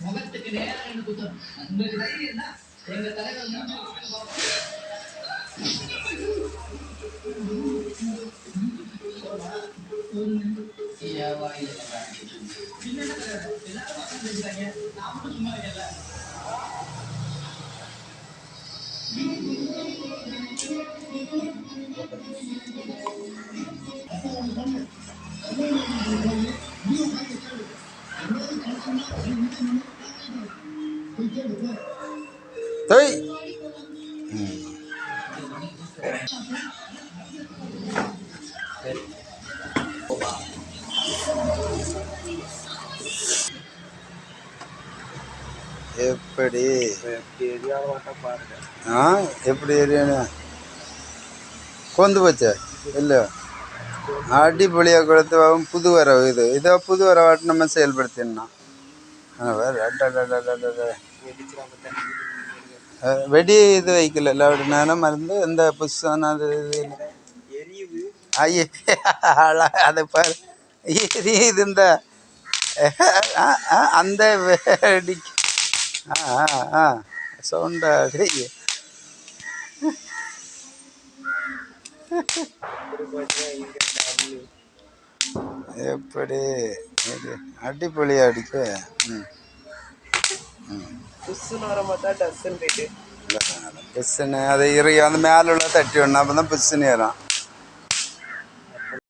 முகத்துக்கு நேரம் குத்தம் உங்களுக்கு தைரியம் தான் எங்க தலைவர் எப்படி எப்படி ஏரியானு கொந்து போச்சா இல்லை அடிப்பொலியாக கொடுத்து புது வரவு இதை புது வரவாட்டு நம்ம செயல்படுத்திடணும். வெடி இது வைக்கல நேரம் மருந்து இந்த புதுசான ஐயே அதை பாரு எரியுது இந்த அந்த வெடிக்கு சவுண்டா எப்படி அடிப்பொலியா அடிக்க புஷ்ஷுன்னு அதை அந்த மேலே உள்ள தட்டி விடணும் அப்போ தான் புஷ்ஷுன்னு ஏறும்.